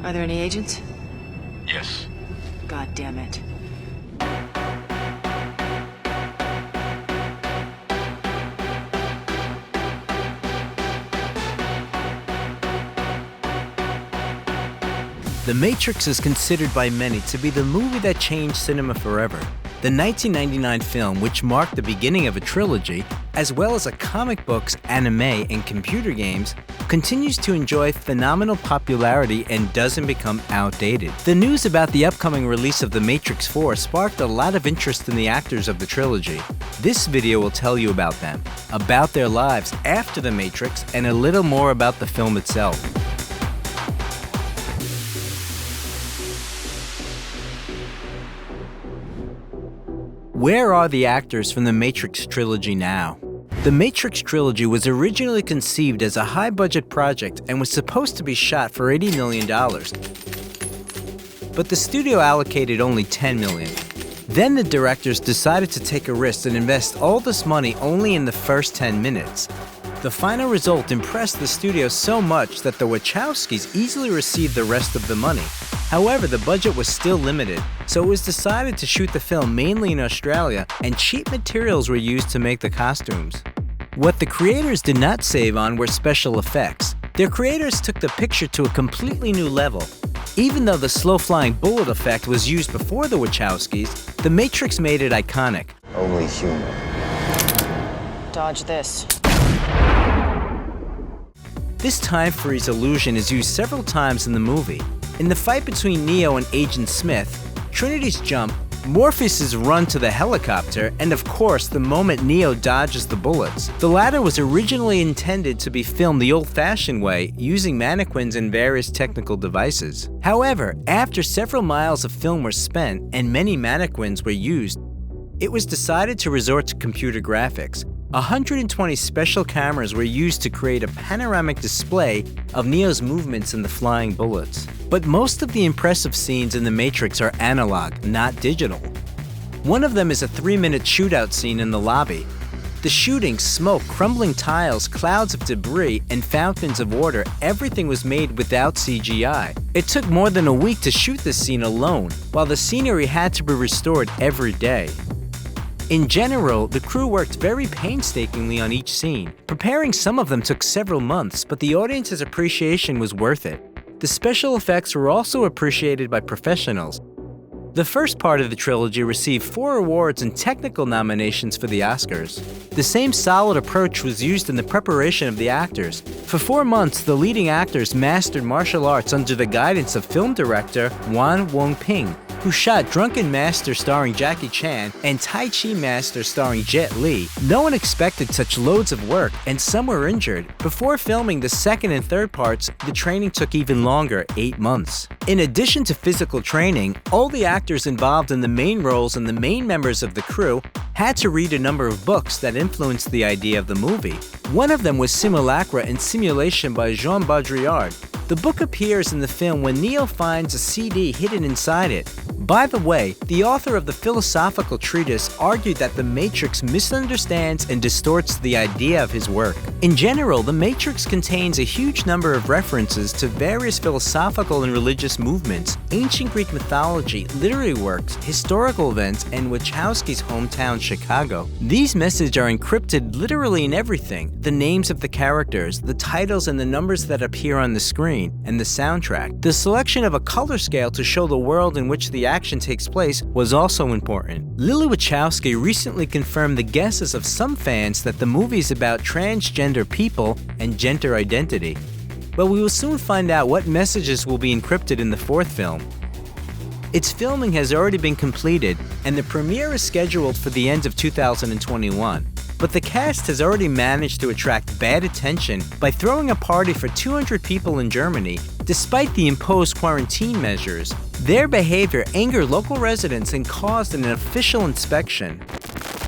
Are there any agents? Yes. God damn it. The Matrix is considered by many to be the movie that changed cinema forever. The 1999 film, which marked the beginning of a trilogy, as well as a comic books, anime, and computer games, continues to enjoy phenomenal popularity and doesn't become outdated. The news about the upcoming release of The Matrix 4 sparked a lot of interest in the actors of the trilogy. This video will tell you about them, about their lives after The Matrix, and a little more about the film itself. Where are the actors from the Matrix trilogy now? The Matrix trilogy was originally conceived as a high-budget project and was supposed to be shot for $80 million. But the studio allocated only $10 million. Then the directors decided to take a risk and invest all this money only in the first 10 minutes. The final result impressed the studio so much that the Wachowskis easily received the rest of the money. However, the budget was still limited, so it was decided to shoot the film mainly in Australia, and cheap materials were used to make the costumes. What the creators did not save on were special effects. Their creators took the picture to a completely new level. Even though the slow-flying bullet effect was used before the Wachowskis, The Matrix made it iconic. Only human. Dodge this. This time freeze illusion is used several times in the movie. In the fight between Neo and Agent Smith, Trinity's jump, Morpheus's run to the helicopter, and of course the moment Neo dodges the bullets. The latter was originally intended to be filmed the old-fashioned way, using mannequins and various technical devices. However, after several miles of film were spent and many mannequins were used, it was decided to resort to computer graphics. 120 special cameras were used to create a panoramic display of Neo's movements and the flying bullets. But most of the impressive scenes in The Matrix are analog, not digital. One of them is a 3-minute shootout scene in the lobby. The shooting, smoke, crumbling tiles, clouds of debris, and fountains of water, everything was made without CGI. It took more than a week to shoot this scene alone, while the scenery had to be restored every day. In general, the crew worked very painstakingly on each scene. Preparing some of them took several months, but the audience's appreciation was worth it. The special effects were also appreciated by professionals. The first part of the trilogy received 4 awards and technical nominations for the Oscars. The same solid approach was used in the preparation of the actors. For 4 months, the leading actors mastered martial arts under the guidance of film director Wan Wong-ping, who shot Drunken Master starring Jackie Chan and Tai Chi Master starring Jet Li. No one expected such loads of work, and some were injured. Before filming the second and third parts, the training took even longer, 8 months. In addition to physical training, all the actors involved in the main roles and the main members of the crew had to read a number of books that influenced the idea of the movie. One of them was Simulacra and Simulation by Jean Baudrillard. The book appears in the film when Neo finds a CD hidden inside it. By the way, the author of the philosophical treatise argued that The Matrix misunderstands and distorts the idea of his work. In general, The Matrix contains a huge number of references to various philosophical and religious movements, ancient Greek mythology, literary works, historical events, and Wachowski's hometown, Chicago. These messages are encrypted literally in everything: the names of the characters, the titles and the numbers that appear on the screen, and the soundtrack. The selection of a color scale to show the world in which the action takes place was also important. Lily Wachowski recently confirmed the guesses of some fans that the movie is about transgender people and gender identity. But we will soon find out what messages will be encrypted in the 4th film. Its filming has already been completed, and the premiere is scheduled for the end of 2021. But the cast has already managed to attract bad attention by throwing a party for 200 people in Germany, despite the imposed quarantine measures. Their behavior angered local residents and caused an official inspection.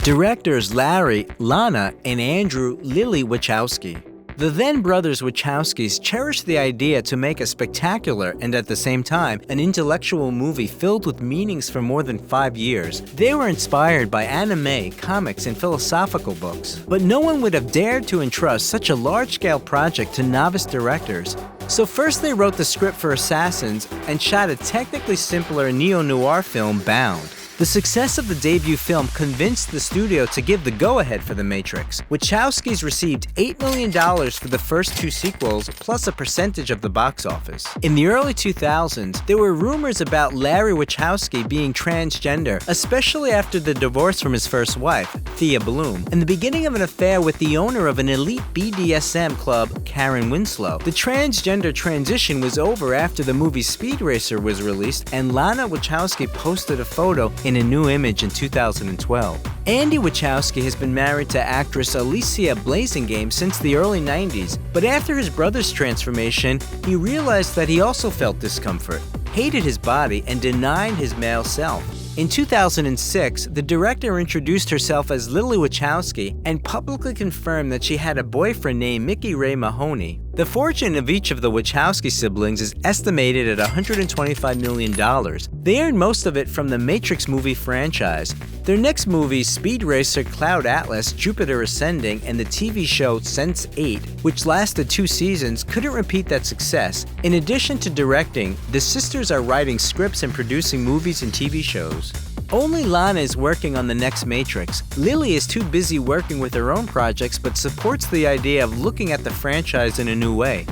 Directors Larry, Lana, and Andrew Lily Wachowski. The then brothers Wachowskis cherished the idea to make a spectacular and at the same time an intellectual movie filled with meanings for more than 5 years. They were inspired by anime, comics, and philosophical books. But no one would have dared to entrust such a large-scale project to novice directors. So first they wrote the script for Assassins and shot a technically simpler neo-noir film, Bound. The success of the debut film convinced the studio to give the go-ahead for The Matrix. Wachowskis received $8 million for the first 2 sequels, plus a percentage of the box office. In the early 2000s, there were rumors about Larry Wachowski being transgender, especially after the divorce from his first wife, Thea Bloom, and the beginning of an affair with the owner of an elite BDSM club, Karen Winslow. The transgender transition was over after the movie Speed Racer was released, and Lana Wachowski posted a photo in a new image in 2012. Andy Wachowski has been married to actress Alicia Blasingame since the early 90s, but after his brother's transformation, he realized that he also felt discomfort, hated his body, and denied his male self. In 2006, the director introduced herself as Lily Wachowski and publicly confirmed that she had a boyfriend named Mickey Ray Mahoney. The fortune of each of the Wachowski siblings is estimated at $125 million. They earned most of it from the Matrix movie franchise. Their next movies, Speed Racer, Cloud Atlas, Jupiter Ascending, and the TV show Sense8, which lasted 2 seasons, couldn't repeat that success. In addition to directing, the sisters are writing scripts and producing movies and TV shows. Only Lana is working on the next Matrix. Lily is too busy working with her own projects but supports the idea of looking at the franchise in a new way.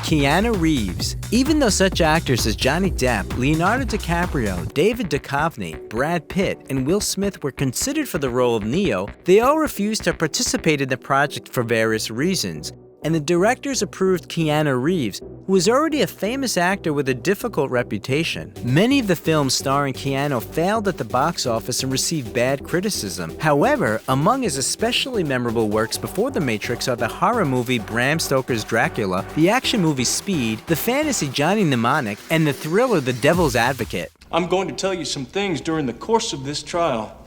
Keanu Reeves. Even though such actors as Johnny Depp, Leonardo DiCaprio, David Duchovny, Brad Pitt, and Will Smith were considered for the role of Neo, they all refused to participate in the project for various reasons. And the directors approved Keanu Reeves, who was already a famous actor with a difficult reputation. Many of the films starring Keanu failed at the box office and received bad criticism. However, among his especially memorable works before The Matrix are the horror movie Bram Stoker's Dracula, the action movie Speed, the fantasy Johnny Mnemonic, and the thriller The Devil's Advocate. I'm going to tell you some things during the course of this trial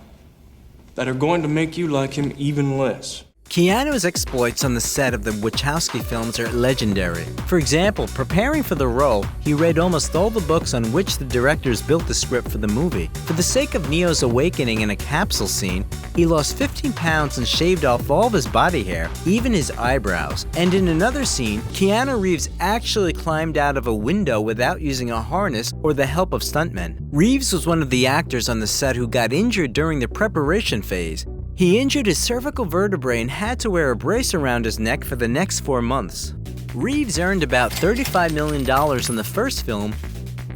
that are going to make you like him even less. Keanu's exploits on the set of the Wachowski films are legendary. For example, preparing for the role, he read almost all the books on which the directors built the script for the movie. For the sake of Neo's awakening in a capsule scene, he lost 15 pounds and shaved off all of his body hair, even his eyebrows. And in another scene, Keanu Reeves actually climbed out of a window without using a harness or the help of stuntmen. Reeves was one of the actors on the set who got injured during the preparation phase. He injured his cervical vertebrae and had to wear a brace around his neck for the next 4 months. Reeves earned about $35 million in the first film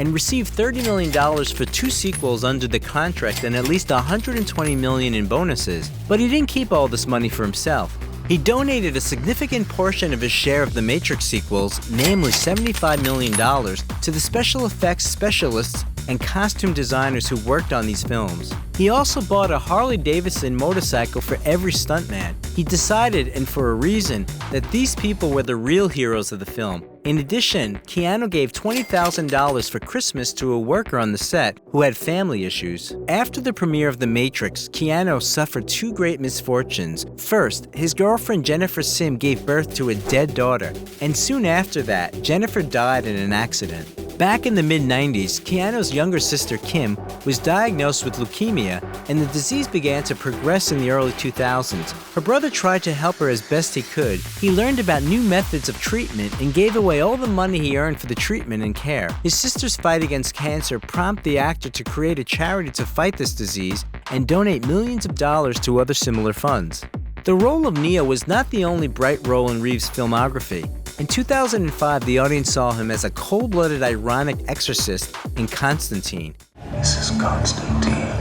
and received $30 million for 2 sequels under the contract and at least $120 million in bonuses. But he didn't keep all this money for himself. He donated a significant portion of his share of the Matrix sequels, namely $75 million, to the special effects specialists and costume designers who worked on these films. He also bought a Harley-Davidson motorcycle for every stuntman. He decided, and for a reason, that these people were the real heroes of the film. In addition, Keanu gave $20,000 for Christmas to a worker on the set who had family issues. After the premiere of The Matrix, Keanu suffered 2 great misfortunes. First, his girlfriend Jennifer Sim gave birth to a dead daughter, and soon after that, Jennifer died in an accident. Back in the mid-90s, Keanu's younger sister Kim was diagnosed with leukemia, and the disease began to progress in the early 2000s. Her brother tried to help her as best he could. He learned about new methods of treatment and gave away all the money he earned for the treatment and care. His sister's fight against cancer prompted the actor to create a charity to fight this disease and donate millions of dollars to other similar funds. The role of Neo was not the only bright role in Reeves' filmography. In 2005, the audience saw him as a cold-blooded, ironic exorcist in Constantine. This is Constantine.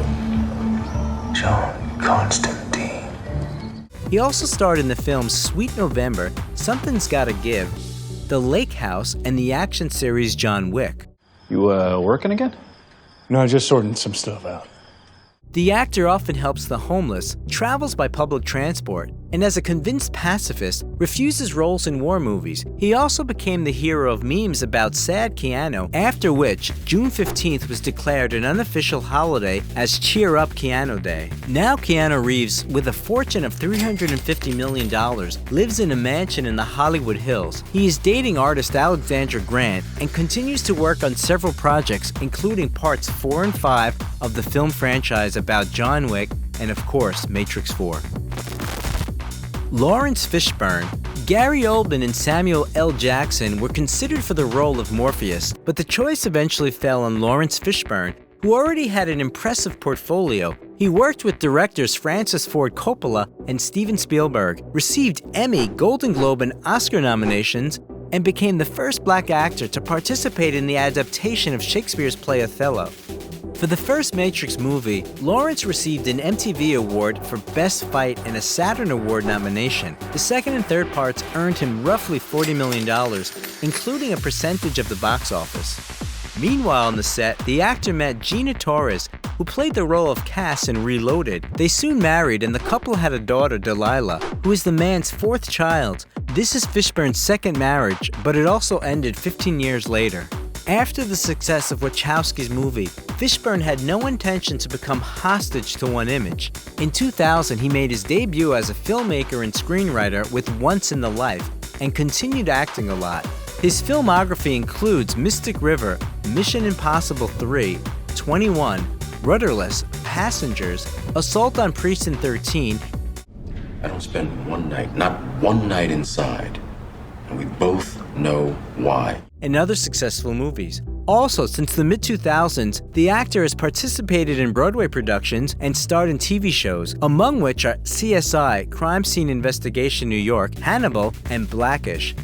John Constantine. He also starred in the films Sweet November, Something's Gotta Give, The Lake House, and the action series John Wick. You, working again? No, just sorting some stuff out. The actor often helps the homeless, travels by public transport, and as a convinced pacifist, refuses roles in war movies. He also became the hero of memes about sad Keanu, after which June 15th was declared an unofficial holiday as Cheer Up Keanu Day. Now Keanu Reeves, with a fortune of $350 million, lives in a mansion in the Hollywood Hills. He is dating artist Alexandra Grant and continues to work on several projects, including parts 4 and 5 of the film franchise about John Wick and, of course, Matrix 4. Laurence Fishburne, Gary Oldman, and Samuel L. Jackson were considered for the role of Morpheus, but the choice eventually fell on Laurence Fishburne, who already had an impressive portfolio. He worked with directors Francis Ford Coppola and Steven Spielberg, received Emmy, Golden Globe, and Oscar nominations, and became the first black actor to participate in the adaptation of Shakespeare's play Othello. For the first Matrix movie, Laurence received an MTV Award for Best Fight and a Saturn Award nomination. The second and third parts earned him roughly $40 million, including a percentage of the box office. Meanwhile on the set, the actor met Gina Torres, who played the role of Cass in Reloaded. They soon married, and the couple had a daughter, Delilah, who is the man's fourth child. This is Fishburne's second marriage, but it also ended 15 years later. After the success of Wachowski's movie, Fishburne had no intention to become hostage to one image. In 2000, he made his debut as a filmmaker and screenwriter with Once in the Life, and continued acting a lot. His filmography includes Mystic River, Mission Impossible 3, 21, Rudderless, Passengers, Assault on Precinct 13. I don't spend one night, not one night inside. And we both know why. And other successful movies. Also, since the mid-2000s, the actor has participated in Broadway productions and starred in TV shows, among which are CSI, Crime Scene Investigation New York, Hannibal, and Blackish.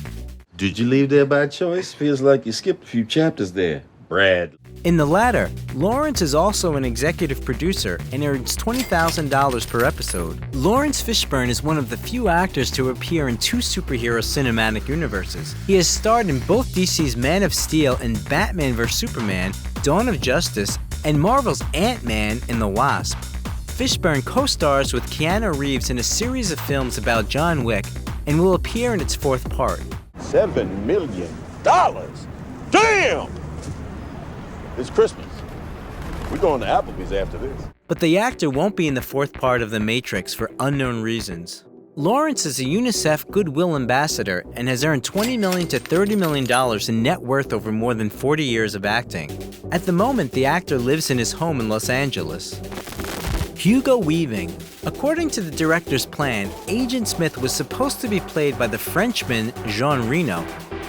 Did you leave there by choice? Feels like you skipped a few chapters there, Brad. In the latter, Laurence is also an executive producer and earns $20,000 per episode. Laurence Fishburne is one of the few actors to appear in two superhero cinematic universes. He has starred in both DC's Man of Steel and Batman vs. Superman, Dawn of Justice, and Marvel's Ant-Man and the Wasp. Fishburne co-stars with Keanu Reeves in a series of films about John Wick and will appear in its fourth part. $7 million? Damn! It's Christmas. We're going to Applebee's after this. But the actor won't be in the fourth part of The Matrix for unknown reasons. Laurence is a UNICEF Goodwill Ambassador and has earned $20 million to $30 million in net worth over more than 40 years of acting. At the moment, the actor lives in his home in Los Angeles. Hugo Weaving. According to the director's plan, Agent Smith was supposed to be played by the Frenchman Jean Reno,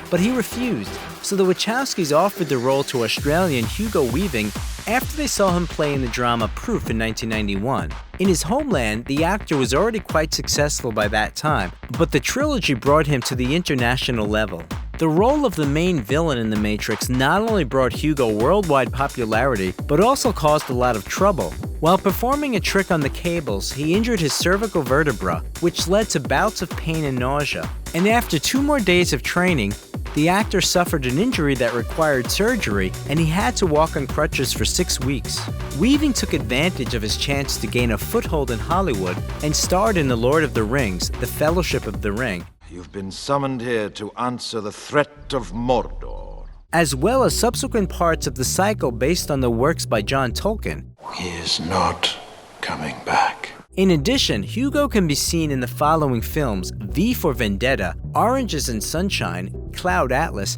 but he refused, so the Wachowskis offered the role to Australian Hugo Weaving after they saw him play in the drama Proof in 1991. In his homeland, the actor was already quite successful by that time, but the trilogy brought him to the international level. The role of the main villain in The Matrix not only brought Hugo worldwide popularity, but also caused a lot of trouble. While performing a trick on the cables, he injured his cervical vertebra, which led to bouts of pain and nausea. And after 2 more days of training, the actor suffered an injury that required surgery, and he had to walk on crutches for 6 weeks. Weaving took advantage of his chance to gain a foothold in Hollywood and starred in The Lord of the Rings, The Fellowship of the Ring. You've been summoned here to answer the threat of Mordor, as well as subsequent parts of the cycle based on the works by John Tolkien. He is not coming back. In addition, Hugo can be seen in the following films: V for Vendetta, Oranges and Sunshine, Cloud Atlas,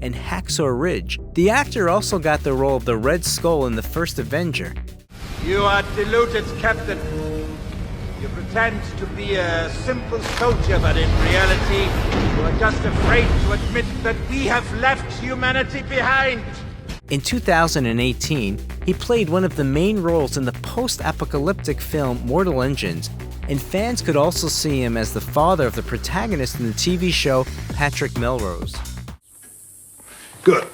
and Hacksaw Ridge. The actor also got the role of the Red Skull in the first Avenger. You are deluded, Captain. You pretend to be a simple soldier, but in reality, you are just afraid to admit that we have left humanity behind. In 2018, he played one of the main roles in the post-apocalyptic film Mortal Engines, and fans could also see him as the father of the protagonist in the TV show Patrick Melrose. Good.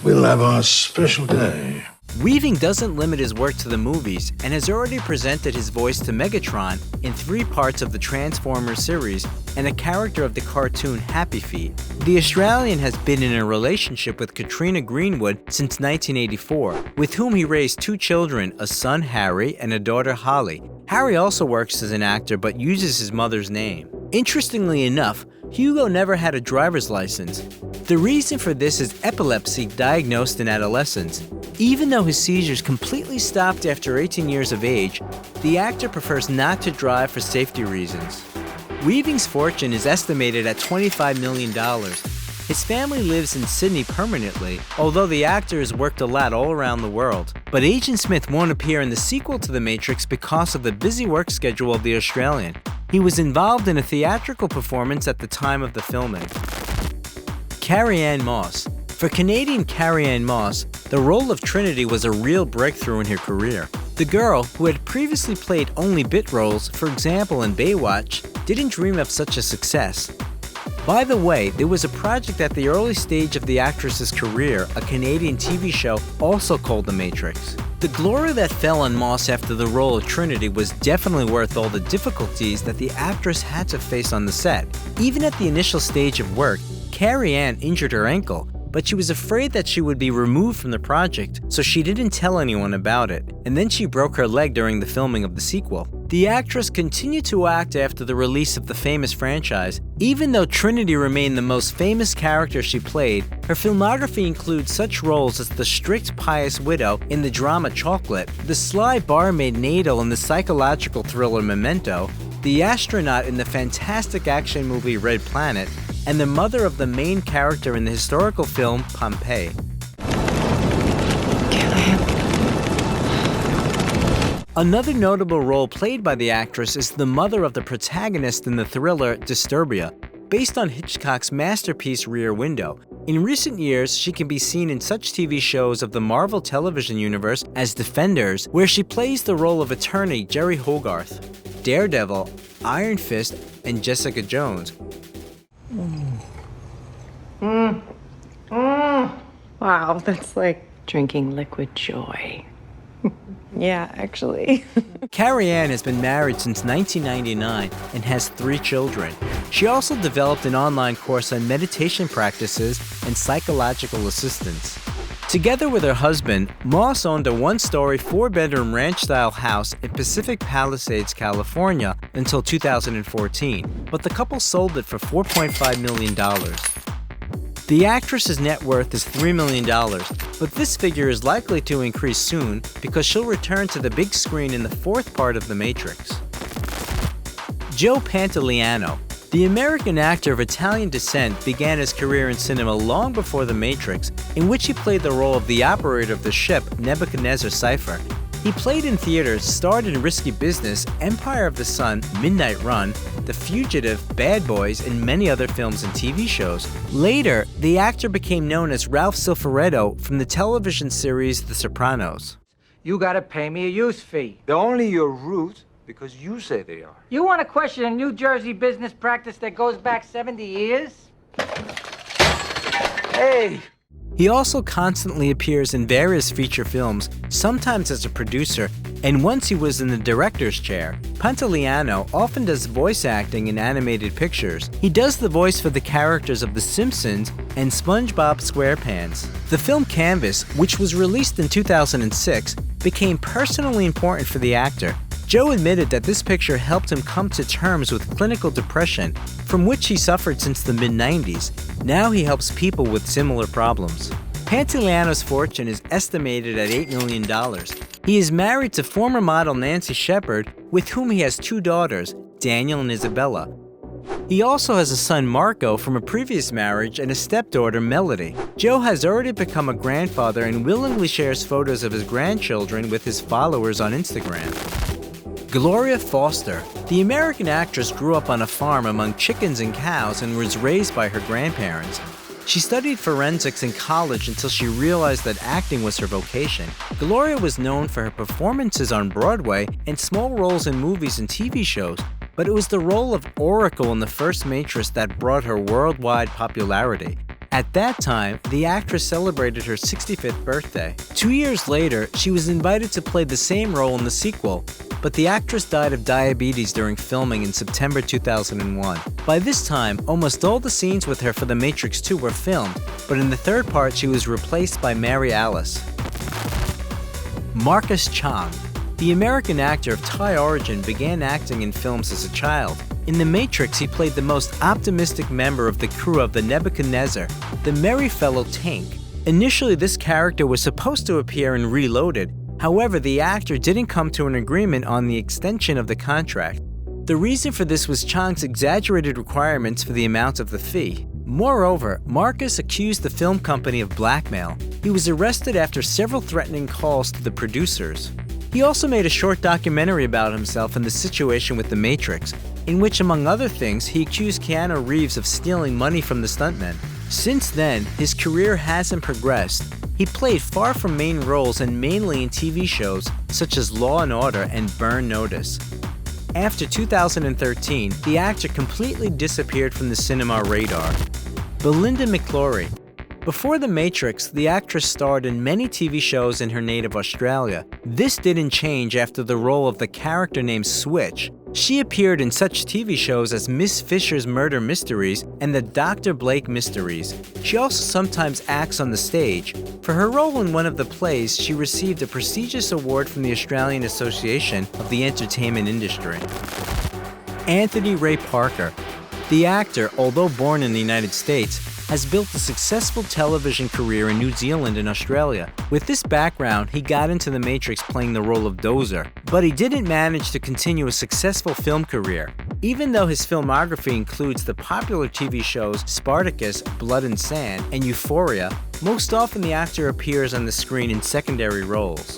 We'll have our special day. Weaving doesn't limit his work to the movies and has already presented his voice to Megatron in 3 parts of the Transformers series and a character of the cartoon Happy Feet. The Australian has been in a relationship with Katrina Greenwood since 1984, with whom he raised 2 children, a son Harry and a daughter Holly, Harry also works as an actor but uses his mother's name. Interestingly enough, Hugo never had a driver's license. The reason for this is epilepsy diagnosed in adolescence. Even though his seizures completely stopped after 18 years of age, the actor prefers not to drive for safety reasons. Weaving's fortune is estimated at $25 million. His family lives in Sydney permanently, although the actor has worked a lot all around the world. But Agent Smith won't appear in the sequel to The Matrix because of the busy work schedule of the Australian. He was involved in a theatrical performance at the time of the filming. Carrie-Anne Moss. For Canadian Carrie-Anne Moss, the role of Trinity was a real breakthrough in her career. The girl, who had previously played only bit roles, for example in Baywatch, didn't dream of such a success. By the way, there was a project at the early stage of the actress's career, a Canadian TV show also called The Matrix. The glory that fell on Moss after the role of Trinity was definitely worth all the difficulties that the actress had to face on the set. Even at the initial stage of work, Carrie-Anne injured her ankle, but she was afraid that she would be removed from the project, so she didn't tell anyone about it. And then she broke her leg during the filming of the sequel. The actress continued to act after the release of the famous franchise. Even though Trinity remained the most famous character she played, her filmography includes such roles as the strict pious widow in the drama Chocolate, the sly barmaid Nadal in the psychological thriller Memento, the astronaut in the fantastic action movie Red Planet, and the mother of the main character in the historical film Pompeii. Another notable role played by the actress is the mother of the protagonist in the thriller Disturbia, based on Hitchcock's masterpiece Rear Window. In recent years, she can be seen in such TV shows of the Marvel television universe as Defenders, where she plays the role of attorney Jerry Hogarth, Daredevil, Iron Fist, and Jessica Jones. Wow, that's like drinking liquid joy. Yeah, actually. Carrie-Anne has been married since 1999 and has 3 children. She also developed an online course on meditation practices and psychological assistance. Together with her husband, Moss owned a 1-story, 4-bedroom ranch-style house in Pacific Palisades, California until 2014, but the couple sold it for $4.5 million. The actress's net worth is $3 million, but this figure is likely to increase soon because she'll return to the big screen in the 4th part of The Matrix. Joe Pantoliano. The American actor of Italian descent began his career in cinema long before The Matrix, in which he played the role of the operator of the ship Nebuchadnezzar Cypher. He played in theaters, starred in Risky Business, Empire of the Sun, Midnight Run, The Fugitive, Bad Boys, and many other films and TV shows. Later, the actor became known as Ralph Cifaretto from the television series The Sopranos. You gotta pay me a use fee. They're only your route because you say they are. You wanna question a New Jersey business practice that goes back 70 years? Hey! He also constantly appears in various feature films, sometimes as a producer, and once he was in the director's chair. Pantoliano often does voice acting in animated pictures. He does the voice for the characters of The Simpsons and SpongeBob SquarePants. The film Canvas, which was released in 2006, became personally important for the actor. Joe admitted that this picture helped him come to terms with clinical depression, from which he suffered since the mid-90s. Now he helps people with similar problems. Pantoliano's fortune is estimated at $8 million. He is married to former model Nancy Shepard, with whom he has 2 daughters, Daniel and Isabella. He also has a son, Marco, from a previous marriage and a stepdaughter, Melody. Joe has already become a grandfather and willingly shares photos of his grandchildren with his followers on Instagram. Gloria Foster. The American actress grew up on a farm among chickens and cows and was raised by her grandparents. She studied forensics in college until she realized that acting was her vocation. Gloria was known for her performances on Broadway and small roles in movies and TV shows, but it was the role of Oracle in the first Matrix that brought her worldwide popularity. At that time, the actress celebrated her 65th birthday. 2 years later, she was invited to play the same role in the sequel, but the actress died of diabetes during filming in September 2001. By this time, almost all the scenes with her for The Matrix 2 were filmed, but in the 3rd part she was replaced by Mary Alice. Marcus Chong. The American actor of Thai origin began acting in films as a child. In The Matrix, he played the most optimistic member of the crew of the Nebuchadnezzar, the merry fellow Tank. Initially, this character was supposed to appear in Reloaded. However, the actor didn't come to an agreement on the extension of the contract. The reason for this was Chong's exaggerated requirements for the amount of the fee. Moreover, Marcus accused the film company of blackmail. He was arrested after several threatening calls to the producers. He also made a short documentary about himself and the situation with The Matrix, in which, among other things, he accused Keanu Reeves of stealing money from the stuntmen. Since then, his career hasn't progressed. He played far from main roles and mainly in TV shows such as Law & Order and Burn Notice. After 2013, the actor completely disappeared from the cinema radar. Belinda McCumber. Before The Matrix, the actress starred in many TV shows in her native Australia. This didn't change after the role of the character named Switch. She appeared in such TV shows as Miss Fisher's Murder Mysteries and the Dr. Blake Mysteries. She also sometimes acts on the stage. For her role in one of the plays, she received a prestigious award from the Australian Association of the Entertainment Industry. Anthony Ray Parker. The actor, although born in the United States, has built a successful television career in New Zealand and Australia. With this background, he got into The Matrix playing the role of Dozer, but he didn't manage to continue a successful film career. Even though his filmography includes the popular TV shows Spartacus, Blood and Sand, and Euphoria, most often the actor appears on the screen in secondary roles.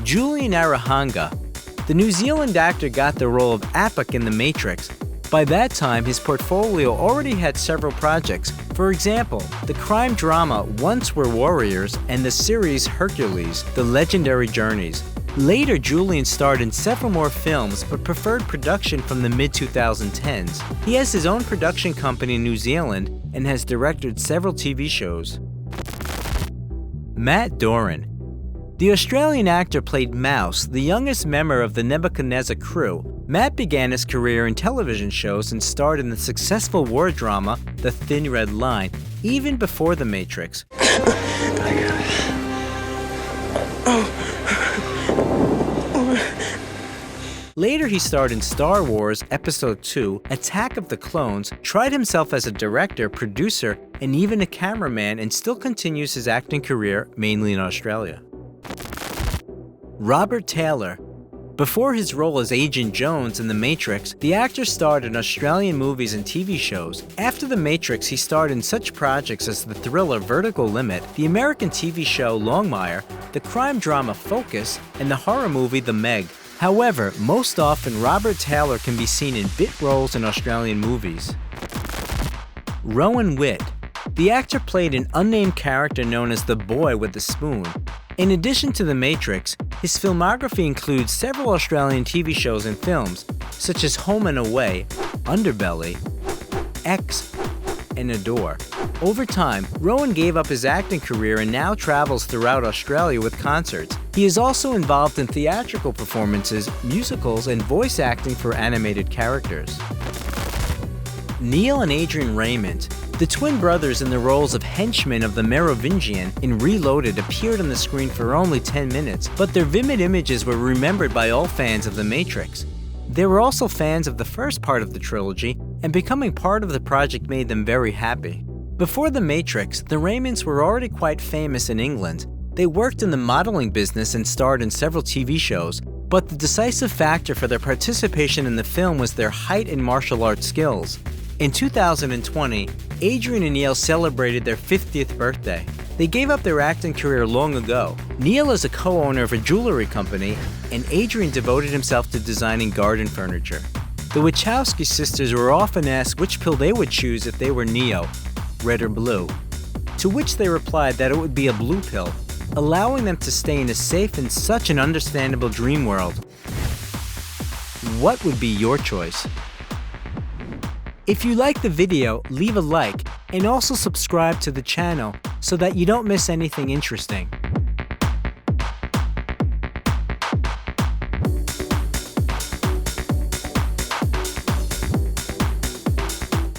Julian Rashad. The New Zealand actor got the role of Apak in The Matrix. By that time, his portfolio already had several projects. For example, the crime drama Once Were Warriors and the series Hercules, The Legendary Journeys. Later, Julian starred in several more films but preferred production from the mid-2010s. He has his own production company in New Zealand and has directed several TV shows. Matt Doran. The Australian actor played Mouse, the youngest member of the Nebuchadnezzar crew. Matt began his career in television shows and starred in the successful war drama The Thin Red Line, even before The Matrix. Later, he starred in Star Wars Episode II, Attack of the Clones, tried himself as a director, producer, and even a cameraman, and still continues his acting career mainly in Australia. Robert Taylor. Before his role as Agent Jones in The Matrix, the actor starred in Australian movies and TV shows. After The Matrix, he starred in such projects as the thriller Vertical Limit, the American TV show Longmire, the crime drama Focus, and the horror movie The Meg. However, most often Robert Taylor can be seen in bit roles in Australian movies. Rowan Witt. The actor played an unnamed character known as the Boy with the Spoon. In addition to The Matrix, his filmography includes several Australian TV shows and films, such as Home and Away, Underbelly, X, and Adore. Over time, Rowan gave up his acting career and now travels throughout Australia with concerts. He is also involved in theatrical performances, musicals, and voice acting for animated characters. Neil and Adrian Raymond. The twin brothers in the roles of henchmen of the Merovingian in Reloaded appeared on the screen for only 10 minutes, but their vivid images were remembered by all fans of The Matrix. They were also fans of the first part of the trilogy, and becoming part of the project made them very happy. Before The Matrix, the Raymonds were already quite famous in England. They worked in the modeling business and starred in several TV shows, but the decisive factor for their participation in the film was their height and martial arts skills. In 2020, Adrian and Neil celebrated their 50th birthday. They gave up their acting career long ago. Neil is a co-owner of a jewelry company, and Adrian devoted himself to designing garden furniture. The Wachowski sisters were often asked which pill they would choose if they were Neo, red or blue, to which they replied that it would be a blue pill, allowing them to stay in a safe and such an understandable dream world. What would be your choice? If you like the video, leave a like and also subscribe to the channel so that you don't miss anything interesting.